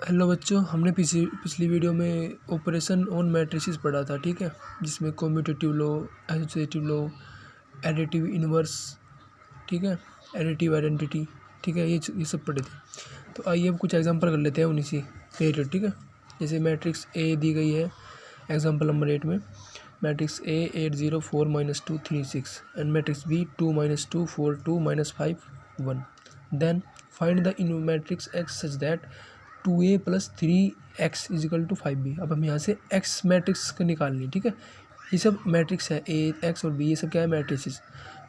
Hello बच्चों, हमने पिछली वीडियो में ऑपरेशन ऑन मैट्रिसेस पढ़ा था, ठीक है, जिसमें commutative law, associative law, additive inverse, ठीक है, एडिटिव आइडेंटिटी, ठीक है, ये सब पढ़े थे। तो आइए अब कुछ एग्जांपल कर लेते हैं उन्हीं से रिलेटेड, ठीक है। जैसे मैट्रिक्स ए दी गई है एग्जांपल नंबर 8 में, matrix A 8 0 4 -2 3 6 and matrix B 2 -2 4 2 -5 1। Then find the in matrix X such that 2a + 3x = 5b। अब हम यहाँ से x मैट्रिक्स का निकालनी, ठीक है। ये सब मैट्रिक्स है, ए एक्स और बी, ये सब क्या है मैट्रिसेस।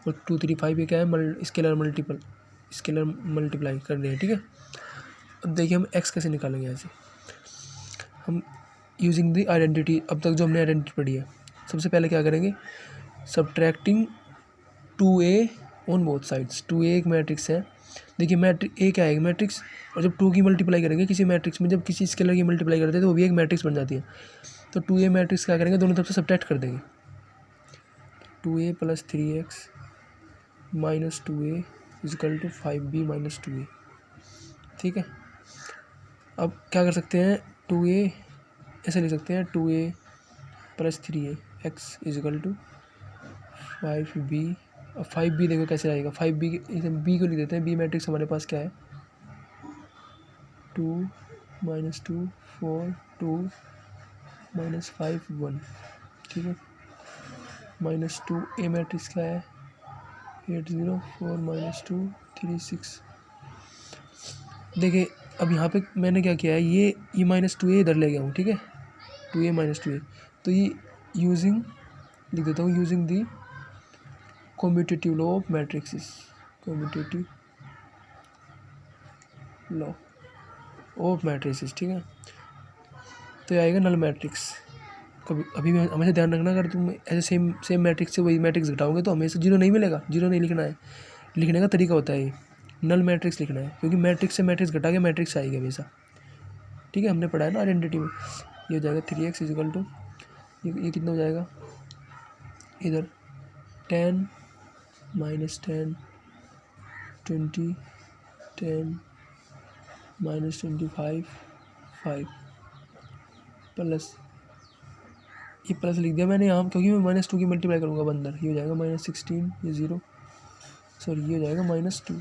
और 2 3 5 ये क्या है स्केलर मल्टीप्लाई कर रहे हैं, ठीक है। अब देखिए हम x कैसे निकालेंगे। यहाँ से हम यूजिंग द आइडेंटिटी, अब तक जो हमने आइडेंटिटी पढ़ी है, सबसे पहले क्या करेंगे, subtracting 2a on both sides. 2a एक मैट्रिक्स है, देखिए मैट्रिक्स ए क्या है, मैट्रिक्स, और जब 2 की मल्टीप्लाई करेंगे किसी मैट्रिक्स में, जब किसी स्केलर की मल्टीप्लाई करते हैं तो वो भी एक मैट्रिक्स बन जाती है। तो 2a मैट्रिक्स क्या करेंगे, दोनों तरफ से सब्ट्रैक्ट कर देंगे। 2a + 3x - 2a = 5b - 2a, ठीक है। अब क्या कर सकते हैं, 2a ऐसे लिख सकते हैं, 2a + 3x = 5b। अब 5b देखो कैसे आएगा, 5b बी को लिख देते हैं, बी मैट्रिक्स हमारे पास क्या है, 2 - 2 4 2 -5 1, ठीक है। -2 ए मैट्रिक्स क्या है, 8 0 4 -2 3 6। देखिए अब यहाँ पे मैंने क्या किया है, ये -2a इधर ले गया हूँ, ठीक है, 2a - 2a। तो ये यूजिंग लिख देता हूँ, using the commutative law of matrixes, commutative law of matrices, ठीक है। तो ये आएगा नल मैट्रिक्स। कभी अभी मैं हमेशा ध्यान रखना, अगर तुम ऐसे सेम मैट्रिक्स से वही मैट्रिक्स घटाओगे तो हमेशा जीरो नहीं मिलेगा, जीरो नहीं लिखना है। लिखने का तरीका होता है ये, नल मैट्रिक्स लिखना है, क्योंकि मैट्रिक्स से मैट्रिक्स घटा के मैट्रिक्स आएगी हमेशा, ठीक है। हमने पढ़ा है ना आइडेंटिटी में। ये हो जाएगा 3x = ये कितना हो जाएगा, इधर 10 -10 20 10 -25 5 प्लस, ये प्लस लिख दिया मैंने यहाँ, क्योंकि मैं -2 की मल्टीप्लाई करूँगा अंदर। ये हो जाएगा -16, ये 0, सॉरी ये हो जाएगा -2।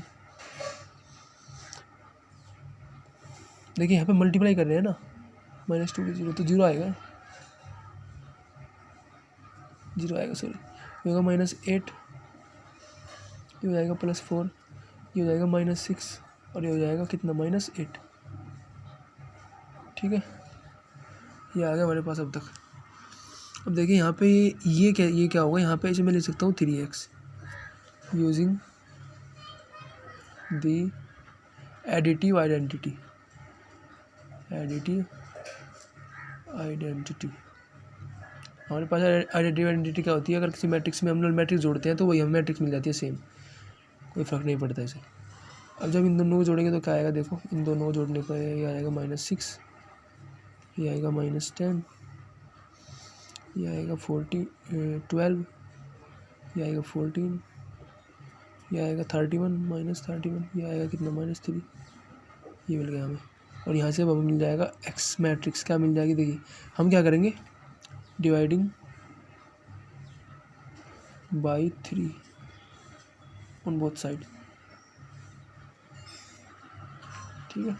देखिए यहाँ पे मल्टीप्लाई कर रहे हैं ना, -2 की 0, तो 0 आएगा, 0 आएगा, सॉरी ये होगा -8, ये हो जाएगा +4, ये हो जाएगा -6, और ये हो जाएगा कितना -8, ठीक है। ये आ गया हमारे पास अब तक। अब देखिए यहाँ पे ये क्या होगा, यहाँ पे इसे मैं लिख सकता हूँ 3x using the additive identity, हमारे पास एडिटिव आइडेंटिटी क्या होती है, अगर किसी मैट्रिक्स में हम लोग मैट्रिक्स जोड़ते हैं तो वही हमें मैट्रिक्स मिल जाती है सेम, कोई फ़र्क नहीं पड़ता इसे। अब जब इन दोनों को जोड़ेंगे तो क्या आएगा, देखो इन दोनों को जोड़ने पर ये आएगा -6, ये आएगा -10, ये आएगा 12, ये आएगा 14, ये आएगा 31 -31, ये आएगा कितना -3, ये मिल गया हमें। और यहाँ से अब हमें मिल जाएगा एक्स मैट्रिक्स, क्या मिल जाएगी, देखिए हम क्या करेंगे, dividing by 3 on both side, ठीक है।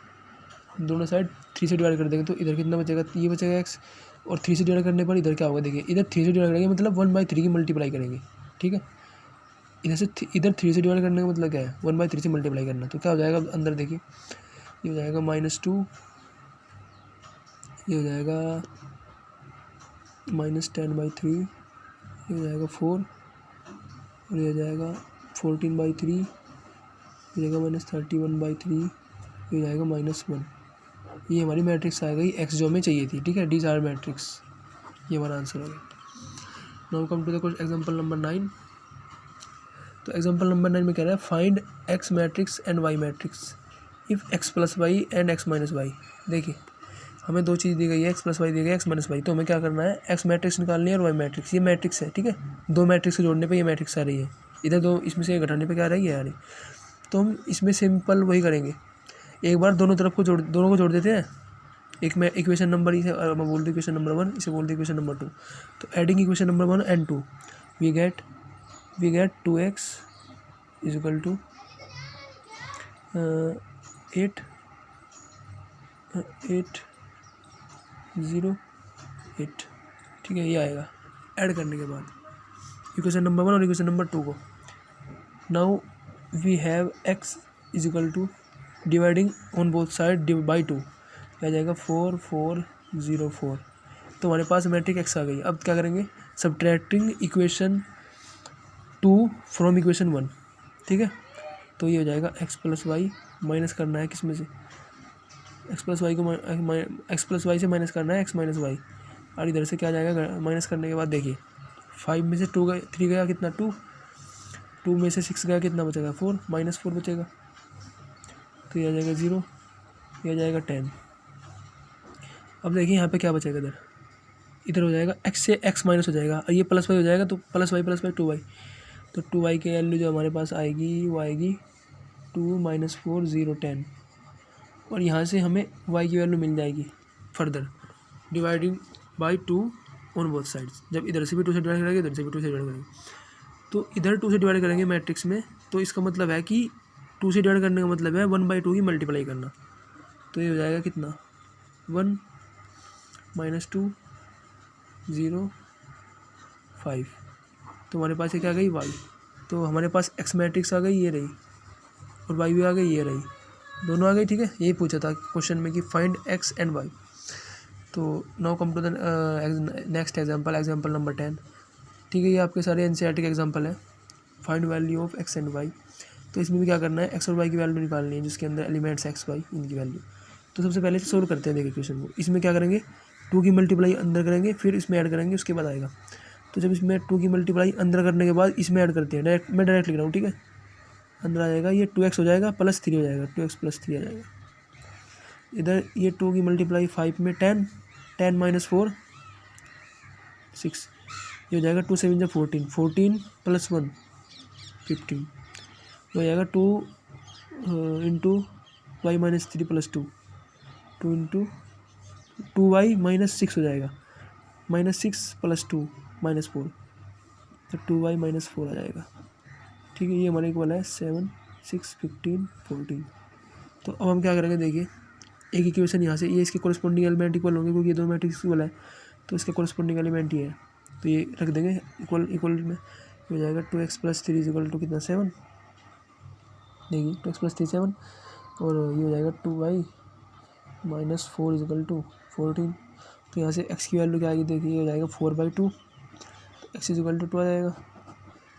दोनों साइड 3 से डिवाइड कर देंगे तो इधर कितना बचेगा, ये बचेगा x, और 3 से डिवाइड करने पर इधर क्या होगा, देखिए इधर 3 से डिवाइड करेंगे मतलब 1/3 की मल्टीप्लाई करेंगे, ठीक है। इधर से इधर 3 से डिवाइड करने का मतलब क्या है, 1/3 से मल्टीप्लाई करना। तो क्या हो जाएगा अंदर, देखिए ये हो जाएगा -2, ये हो जाएगा -10/3, ये हो जाएगा 4, और ये हो जाएगा 14/3, ये हो जाएगा -31/3, ये हो जाएगा -1। ये हमारी मैट्रिक्स आ गई एक्स जो हमें चाहिए थी, ठीक है। डीज आर मैट्रिक्स, ये हमारा आंसर हो गया। Now come to the question example number 9। तो एग्जांपल नंबर 9 में कह रहा है find X matrix and Y matrix if x + y and x - y। देखिए हमें दो चीज़ दी गई है, x + y दी गई है, x - y। तो हमें क्या करना है, x मैट्रिक्स निकालनी है और y मैट्रिक्स। ये मैट्रिक्स है, ठीक है, दो मैट्रिक्स को जोड़ने पे ये मैट्रिक्स आ रही है, इधर दो इसमें से घटाने पे क्या आ रही है, आ रही। तो हम इसमें सिंपल वही करेंगे, एक बार दोनों को जोड़ देते हैं, एक मैं इक्वेशन नंबर इसे मैं बोल दूँ इक्वेशन नंबर 1, इसे बोल दूँ इक्वेशन नंबर 2। तो adding equation number 1 and 2 we get 2x is equal to 8 0 8, ठीक है। ये आएगा ऐड करने के बाद इक्वेशन नंबर 1 और इक्वेशन नंबर 2 को। Now we have x is equal to dividing on both side by 2, क्या जाएगा 4 4 0 4। तो हमारे पास मैट्रिक x आ गई। अब क्या करेंगे, सब्ट्रैक्टिंग इक्वेशन 2 फ्रॉम इक्वेशन 1, ठीक है। तो ये हो जाएगा x प्लस वाई, माइनस करना है किस में से, x प्लस वाई को x प्लस वाई से माइनस करना है x माइनस वाई, और इधर से क्या जाएगा माइनस करने के बाद देखिए 5 में से 3 गया कितना 2, 2 में से 6 गया कितना बचेगा 4, -4 बचेगा। तो ये आ जाएगा 0, ये आ जाएगा 10। अब देखिए यहाँ पे क्या बचेगा, इधर हो जाएगा x से x माइनस हो जाएगा, और ये प्लस वाई हो जाएगा, तो प्लस वाई 2y। तो 2y की वैल्यू जो हमारे पास आएगी वो आएगी 2 - 4 0 10, और यहाँ से हमें y की वैल्यू मिल जाएगी further dividing by 2 on both sides. जब इधर से भी 2 से डिवाइड करेंगे, इधर से भी 2 से डिवाइड करेंगे, तो इधर 2 से डिवाइड करेंगे मैट्रिक्स में, तो इसका मतलब है कि 2 से डिवाइड करने का मतलब है 1/2 की मल्टीप्लाई करना। तो ये हो जाएगा कितना 1 - 2 0 5। तो हमारे पास ये क्या आ गई y। तो हमारे पास x मैट्रिक्स आ गई, ये रही, और y भी आ गई, ये रही, दोनों आ गई, ठीक है। यही पूछा था क्वेश्चन में कि फाइंड x एंड y। तो now come to the next example number 10, ठीक है। ये आपके सारे एनसीईआरटी के एग्जांपल है। Find value of x and y। तो इसमें भी क्या करना है, x और y की वैल्यू निकालनी है, जिसके अंदर एलिमेंट्स x y इनकी वैल्यू। तो सबसे पहले सोल्व करते हैं देखिए क्वेश्चन को। इसमें क्या करेंगे, 2 की मल्टीप्लाई अंदर करेंगे, फिर इसमें ऐड करेंगे, उसके बाद आएगा। तो जब इसमें 2 की मल्टीप्लाई अंदर करने के बाद इसमें ऐड करते हैं, मैं डायरेक्ट लिख रहा हूँ, ठीक है। अंदर आ जाएगा ये 2x हो जाएगा प्लस 3 हो जाएगा, 2x प्लस 3 आ जाएगा। इधर ये 2 की मल्टीप्लाई 5 में 10 - 4 6, ये हो जाएगा 2 7 जा 14, 14 + 1 15, ये हो जाएगा 2 इंटू y - 3 + 2, 2 इंटू 2y - 6 हो जाएगा, -6 + 2 -4, तो 2y - 4 आ जाएगा, ठीक है। ये हमारे इक्वल है 7 6 15 14। तो अब हम क्या करेंगे, देखिए एक इक्वेशन यहाँ से, ये इसके कोरिस्पोंडिंग एलिमेंट इक्वल होंगे, क्योंकि ये दोनों मैट्रिक्स इक्वल है, तो इसके कोरिस्पोंडिंग एलिमेंट ही है, तो ये रख देंगे इक्वल में। हो जाएगा 2x + 3 = कितना 7, देखिए 2x + 3 7, और ये हो जाएगा 2y - 4 = 14। तो यहाँ से x की वैल्यू क्या आएगी, देखिए हो जाएगा 4/2, तो x = 2 आ जाएगा।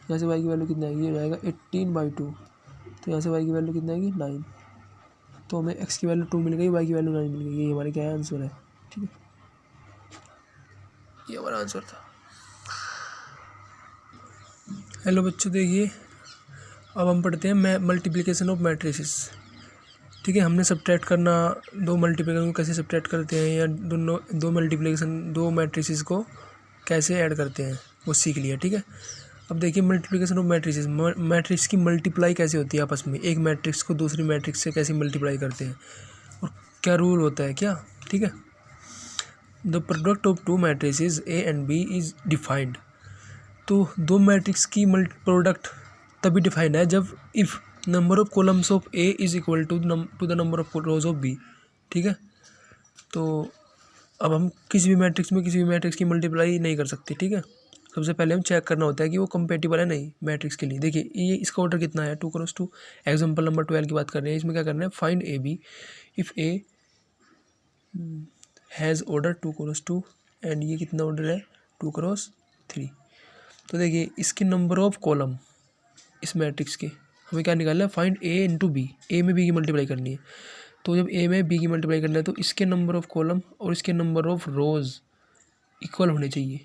यहाँ से y की वैल्यू कितना आएगी, हो जाएगा 18/2, तो यहाँ से y की वैल्यू कितना आएगी 9। तो हमें x की वैल्यू 2 मिल गई, y की वैल्यू 9 मिल गई, ये हमारे क्या है आंसर है, ठीक है। ये हमारा आंसर था। हेलो बच्चों, देखिए अब हम पढ़ते हैं मल्टीप्लिकेशन ऑफ मैट्रिसेस, ठीक है। हमने सब्ट्रैक्ट करना, 2 मल्टीप्लिकेशन को कैसे सब्ट्रैक्ट करते हैं, या दो मल्टीप्लिकेशन 2 मैट्रिसेस को कैसे ऐड करते हैं, वो सीख लिया, ठीक है। अब देखिए मल्टीप्लिकेशन ऑफ मैट्रिसेस, मैट्रिक्स की मल्टीप्लाई कैसे होती है आपस में, एक मैट्रिक्स को दूसरी मैट्रिक्स से कैसे मल्टीप्लाई करते हैं, और क्या रूल होता है क्या, ठीक है। The product of 2 matrices A and B is defined. तो 2 मैट्रिक्स की प्रोडक्ट तभी डिफाइंड है जब if number of columns of A is equal to the number of rows of B, ठीक है। तो अब हम किसी भी मैट्रिक्स की मल्टीप्लाई नहीं कर सकते, ठीक है। सबसे पहले हम चेक करना होता है कि वो कंपेटिबल है नहीं मैट्रिक्स के लिए। देखिए ये इसका ऑर्डर कितना है, 2x2। एग्जांपल नंबर 12 की बात कर रहे हैं, इसमें क्या करना है, find AB if A has order 2x2 and ये कितना ऑर्डर है 2x3। तो देखिए इसके नंबर ऑफ कॉलम इस मैट्रिक्स के हमें क्या निकालना है, find A into B, A में B की मल्टीप्लाई करनी है। तो जब A में B की मल्टीप्लाई करना है तो इसके नंबर ऑफ कॉलम और इसके नंबर ऑफ रोज़ इक्वल होने चाहिए,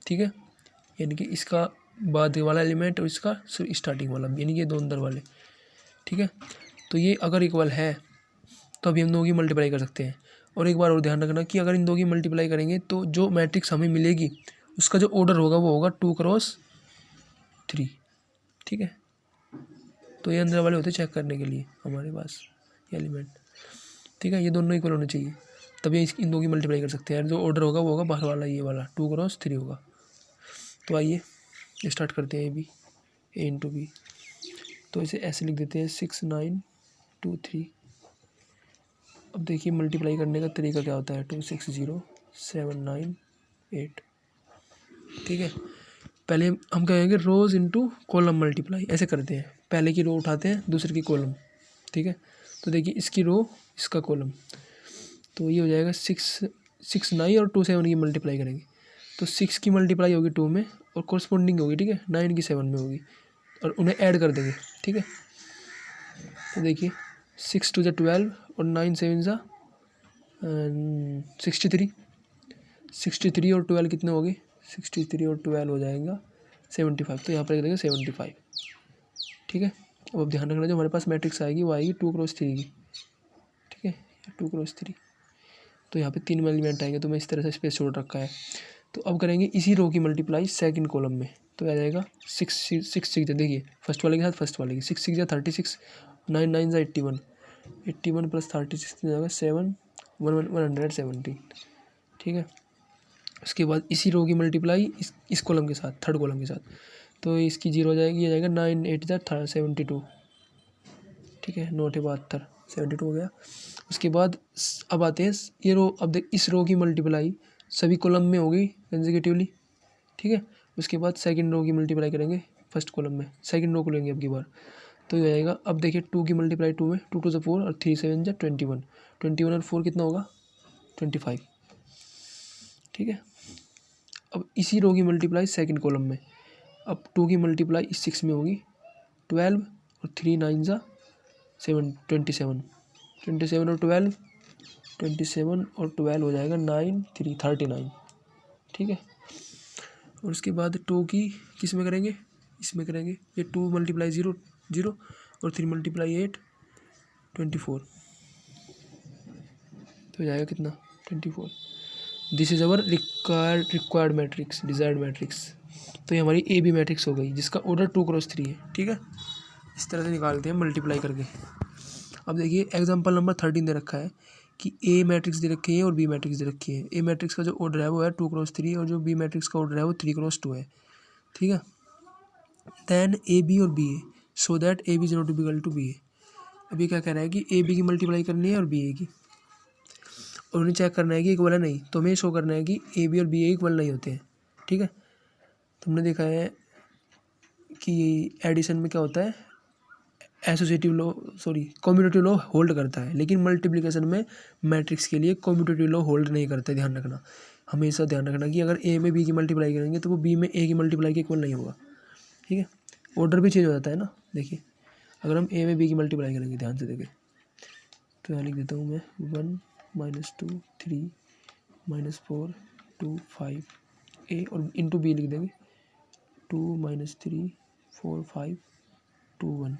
ठीक है। यानी कि इसका बाद वाला एलिमेंट और इसका स्टार्टिंग वाला, यानी कि ये दो अंदर वाले, ठीक है। तो ये अगर इक्वल है तो अभी हम दो की मल्टीप्लाई कर सकते हैं। और एक बार और ध्यान रखना कि अगर इन दो की मल्टीप्लाई करेंगे तो जो मैट्रिक्स हमें मिलेगी उसका जो ऑर्डर होगा वो होगा 2x3, ठीक है। तो ये अंदर वाले होते चेक करने के लिए हमारे पास ये एलिमेंट, ठीक है। ये दोनों इक्वल होने चाहिए। तभी इन दो की मल्टीप्लाई कर सकते हैं। जो ऑर्डर होगा वो होगा बाहर वाला, ये वाला 2x3 होगा। तो आइए स्टार्ट करते हैं ए इंटू बी। तो इसे ऐसे लिख देते हैं 6 9 2 3। अब देखिए मल्टीप्लाई करने का तरीका क्या होता है, 2 6 0 7 9 8। ठीक है, पहले हम कहेंगे रोज़ इंटू कॉलम मल्टीप्लाई, ऐसे करते हैं। पहले की रो उठाते हैं, दूसरे की कॉलम। ठीक है, तो देखिए इसकी रो इसका कॉलम, तो ये हो जाएगा 6 9 और 2 7 की मल्टीप्लाई करेंगे तो 6 की मल्टीप्लाई होगी 2 में और कॉरस्पॉन्डिंग होगी, ठीक है, 9 की 7 में होगी और उन्हें ऐड कर देंगे। ठीक है, तो देखिए 6 2 12 और 9 7 63। 63 और 12 कितने हो गए, 63 और 12 हो जाएगा 75। तो यहाँ पर लिख देंगे 75। ठीक है, अब ध्यान रखना जो हमारे पास मैट्रिक्स आएगी वो आएगी 2x3 की। ठीक है, 2x3। तो यहाँ पे 3 एलिमेंट आएंगे, तो मैं इस तरह से स्पेस छोड़ रखा है। तो अब करेंगे इसी रो की मल्टीप्लाई सेकंड कॉलम में, तो आ जाएगा 6 देखिए फर्स्ट वाले के साथ फर्स्ट वाले की 6 6 36, 9 9 81, 81 प्लस 36 हो जाएगा 7 170। ठीक है, उसके बाद इसी रो की मल्टीप्लाई इस कॉलम के साथ, थर्ड कॉलम के साथ, तो इसकी 0 हो जाएगी, ये जाएगा 9 8 72। ठीक है, 9 72 72 हो गया। उसके बाद अब आते हैं ये रो, अब देख इस रो की मल्टीप्लाई सभी कॉलम में होगी कंसेक्यूटिवली। ठीक है, उसके बाद सेकंड रो की मल्टीप्लाई करेंगे फर्स्ट कॉलम में, सेकंड रो को लेंगे अब की बार, तो ये आएगा। अब देखिए 2 की मल्टीप्लाई 2 में, 2 2 4 और 3 7 21, 21 और 4 कितना होगा 25। ठीक है, अब इसी रो की मल्टीप्लाई सेकंड कॉलम में, अब 2 की मल्टीप्लाई इस 6 में होगी 12 और 3 9 7 27, 27 और 12 27 और 12 हो जाएगा 9 3 39। ठीक है, और उसके बाद 2 की किस में करेंगे, इसमें करेंगे, ये 2 मल्टीप्लाई 0 0 और 3 मल्टीप्लाई 8 24, तो हो जाएगा कितना 24। This is our required matrix, desired matrix. तो ये हमारी ए बी मैट्रिक्स हो गई जिसका ऑर्डर 2x3 है। ठीक है, इस तरह से निकालते हैं मल्टीप्लाई करके। अब देखिए एग्जांपल नंबर 13 दे रखा है कि ए मैट्रिक्स दे रखी है और बी मैट्रिक्स दे रखी है। ए मैट्रिक्स का जो ऑर्डर है वो है 2x3 और जो बी मैट्रिक्स का ऑर्डर है वो 3x2 है। ठीक है, देन ए बी और B A, so that A B is not equal to B A. अभी क्या कह रहा है कि ए बी की मल्टीप्लाई करनी है और बी ए की, और उन्हें चेक करना है कि इक्वल है नहीं, तो हमें शो करना है कि ए बी और बी ए इक्वल नहीं होते हैं। ठीक है, तुमने देखा है कि एडिशन में क्या होता है, associative law commutative law hold करता है, लेकिन मल्टीप्लिकेशन में मैट्रिक्स के लिए कम्यूटेटिव लॉ होल्ड नहीं करता। ध्यान रखना, हमेशा ध्यान रखना कि अगर ए में बी की मल्टीप्लाई करेंगे तो वो बी में ए की मल्टीप्लाई के इक्वल नहीं होगा। ठीक है, ऑर्डर भी चेंज हो जाता है ना। देखिए अगर हम ए में बी की मल्टीप्लाई करेंगे, ध्यान से देखें, तो यहाँ लिख देता हूँ मैं 1 -2 3 -4 2 5 ए और इंटू बी लिख देंगे 2 -3 4 5 2 1।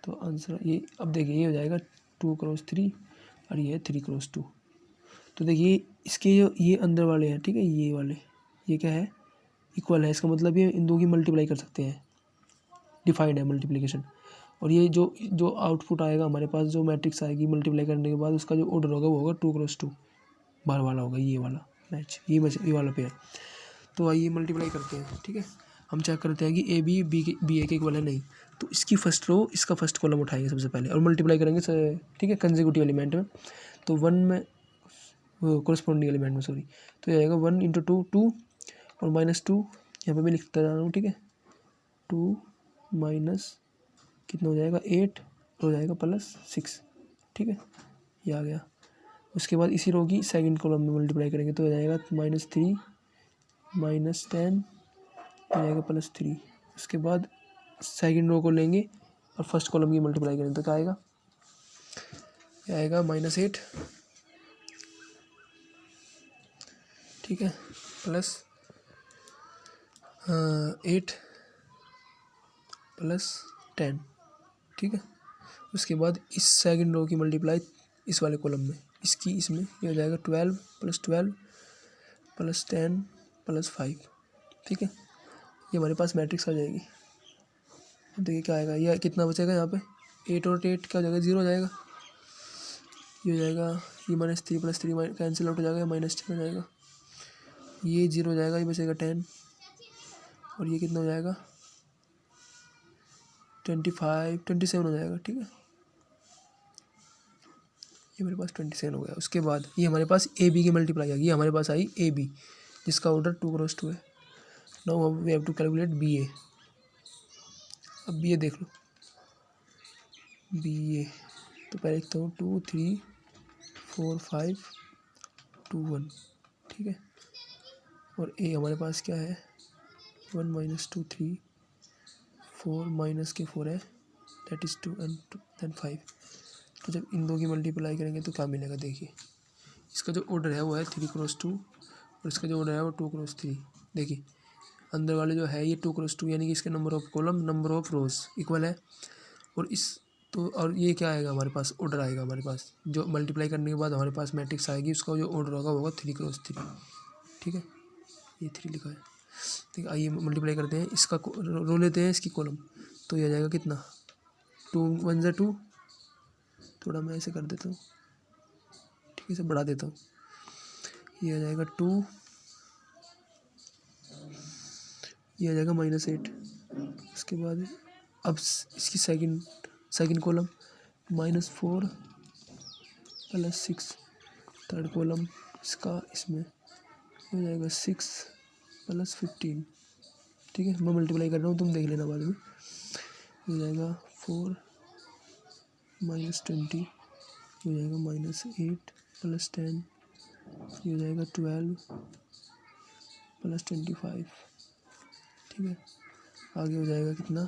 तो आंसर ये, अब देखिए ये हो जाएगा 2x3 और ये है 3x2। तो देखिए इसके ये अंदर वाले हैं, ठीक है, ये वाले ये क्या है इक्वल है, इसका मतलब ये इन दो की मल्टीप्लाई कर सकते हैं, डिफाइंड है मल्टीप्लिकेशन। और ये जो आउटपुट आएगा हमारे पास, जो मैट्रिक्स आएगी मल्टीप्लाई करने के बाद, उसका जो ऑर्डर होगा वो होगा 2x2 बाहर वाला होगा, ये वाला मैच, ये वाला पेयर। तो आइए मल्टीप्लाई करते हैं। ठीक है, हम चेक करते हैं कि ए बी बी ए के इक्वल है नहीं, तो इसकी फर्स्ट रो इसका फर्स्ट कॉलम उठाएंगे सबसे पहले और मल्टीप्लाई करेंगे। ठीक है, कंसेक्यूटिव एलिमेंट में, तो 1 में कोरस्पॉन्डिंग एलिमेंट में तो ये आएगा 1 × 2 2 और -2 यहाँ पे मैं लिखता जा रहा हूँ। ठीक है, 2 माइनस कितना हो जाएगा 8 हो जाएगा +6। ठीक है, ये आ गया। उसके बाद इसी रो की सेकंड कॉलम में मल्टीप्लाई करेंगे तो हो जाएगा -3 -10 हो जाएगा +3। उसके बाद सेकंड रो को लेंगे और फर्स्ट कॉलम की मल्टीप्लाई करेंगे तो क्या आएगा, ये आएगा -8। ठीक है, +8 +10। ठीक है, उसके बाद इस सेकंड रो की मल्टीप्लाई इस वाले कॉलम में, इसकी इसमें, ये हो जाएगा 12 + 12 + 10 + 5। ठीक है, ये हमारे पास मैट्रिक्स आ जाएगी। देखिए क्या आएगा, यह कितना बचेगा यहाँ पे 8 और 8 क्या हो जाएगा 0 हो जाएगा, ये हो जाएगा ये -3 + 3 कैंसिल आउट हो जाएगा, -10 हो जाएगा, ये 0 हो जाएगा, ये बचेगा 10 और ये कितना हो जाएगा 25 27 हो जाएगा। ठीक है, ये मेरे पास 27 हो गया। उसके बाद ये हमारे पास ए बी की मल्टीप्लाई आ गई, हमारे पास आई ए बी जिसका ऑर्डर 2x2 है। Now we have to calculate B A. अब बी ए देख लो, बी ए तो पहले लिखता हूँ 2 3 4 5 2 1। ठीक है, और ए हमारे पास क्या है 1 - 2 3 4 - 4 है, दैट इज़ 2 एंड देन 5। तो जब इन दो की मल्टीप्लाई करेंगे तो क्या मिलेगा, देखिए इसका जो ऑर्डर है वो है 3x2 और इसका जो ऑर्डर है वो 2x3। देखिए अंदर वाले जो है ये 2x2 यानी कि इसके number of column number of rose equal है, और इस तो और ये क्या आएगा हमारे पास ऑर्डर आएगा, हमारे पास जो मल्टीप्लाई करने के बाद हमारे पास मैट्रिक्स आएगी, उसका जो ऑर्डर होगा वो होगा 3x3। ठीक है, ये 3 लिखा है। ठीक है, आइए मल्टीप्लाई करते हैं, इसका रो लेते हैं इसकी कॉलम, तो ये आ जाएगा कितना 2 1 × 2। थोड़ा मैं ऐसे कर देता हूँ, ठीक है, इसे बढ़ा देता हूँ, ये आ जाएगा 2, ये आ जाएगा -8। उसके बाद अब इसकी सेकंड कॉलम -4 + 6, थर्ड कॉलम इसका इसमें हो जाएगा 6 + 15। ठीक है, मैं मल्टीप्लाई कर रहा हूँ, तुम देख लेना बाद में। हो जाएगा 4 - 20, हो जाएगा -8 + 10, ये हो जाएगा 12 + 25। ठीक है, आगे हो जाएगा कितना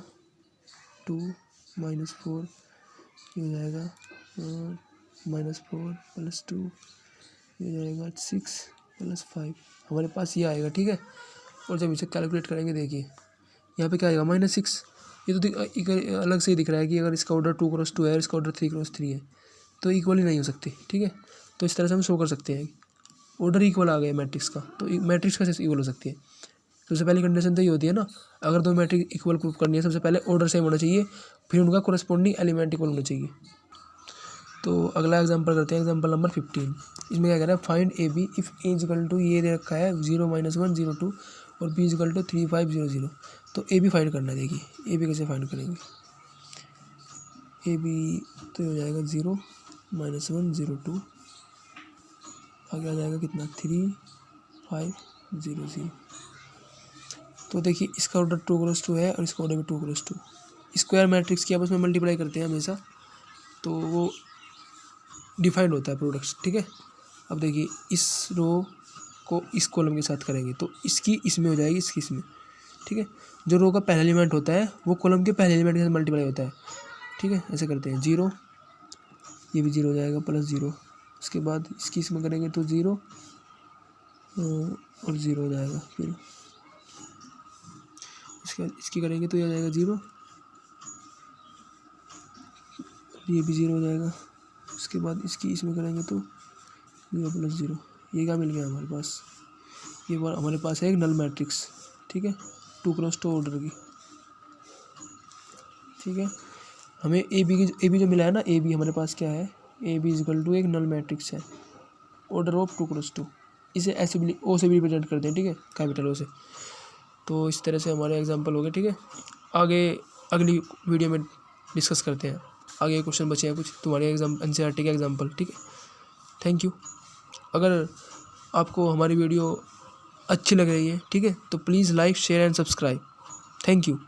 2 - 4, ये हो जाएगा -4 + 2, ये हो जाएगा 6 + 5। हमारे पास ये आएगा। ठीक है, और जब इसे कैलकुलेट करेंगे देखिए यहाँ पे क्या आएगा -6। ये तो एक अलग से ही दिख रहा है कि अगर इसका ऑर्डर 2x2 है और इसका ऑर्डर 3x3 है तो इक्वल ही नहीं हो सकती। ठीक है, तो इस तरह से हम शो कर सकते हैं ऑर्डर इक्वल आ गया मैट्रिक्स का, तो मैट्रिक्स कैसे इक्वल हो सकती है। सबसे पहली कंडीशन तो ये होती है ना, अगर दो मैट्रिक्स इक्वल प्रूफ करनी है सबसे पहले ऑर्डर सेम होना चाहिए, फिर उनका कोरस्पॉन्डिंग एलिमेंट इक्वल होना चाहिए। तो अगला एग्जांपल करते हैं, एग्जांपल नंबर 15। इसमें क्या कह रहा है, फाइंड ए बी इफ़ ए = ये दे रखा है 0 - 1 0 2 और बी = 3 5 0 0। तो ए बी फाइंड करना है। देखिए ए बी कैसे फाइंड करेंगे, ए बी तो हो जाएगा 0 - 1 0 2, आगे आ जाएगा कितना 3 5 0 0। तो देखिए इसका ऑर्डर 2x2 है और इसका ऑर्डर भी 2x2। स्क्वायर मैट्रिक्स की आपस में मल्टीप्लाई करते हैं हमेशा, तो वो डिफाइंड होता है प्रोडक्ट्स। ठीक है, अब देखिए इस रो को इस कॉलम के साथ करेंगे तो इसकी इसमें हो जाएगी, इसकी इसमें। ठीक है, जो रो का पहला एलिमेंट होता है वो कॉलम के पहले एलिमेंट के साथ मल्टीप्लाई होता है। ठीक है, ऐसे करते हैं 0, ये भी 0 हो जाएगा +0। उसके बाद इसकी इसमें करेंगे तो 0 और 0 हो जाएगा, फिर उसके बाद इसकी करेंगे तो ये आ जाएगा 0, ये भी 0 हो जाएगा। उसके बाद इसकी इसमें करेंगे तो 0 + 0, ये क्या मिल गया हमारे पास, ये हमारे पास है एक नल मैट्रिक्स। ठीक है, 2x2 ऑर्डर की। ठीक है, हमें ए बी जो मिला है ना, ए बी हमारे पास क्या है, ए बी = एक नल मैट्रिक्स है, ऑर्डर ऑफ 2x2। इसे ऐसे भी ओ से भी रिप्रेजेंट करते हैं। ठीक है, कैपिटल ओ से। तो इस तरह से हमारे एग्जांपल हो गए। ठीक है, आगे अगली वीडियो में डिस्कस करते हैं, आगे क्वेश्चन बचे हैं कुछ तुम्हारे एग्जाम एनसीईआरटी के एग्जांपल। ठीक है, थैंक यू। अगर आपको हमारी वीडियो अच्छी लग रही है, ठीक है, तो please like share and subscribe. Thank you.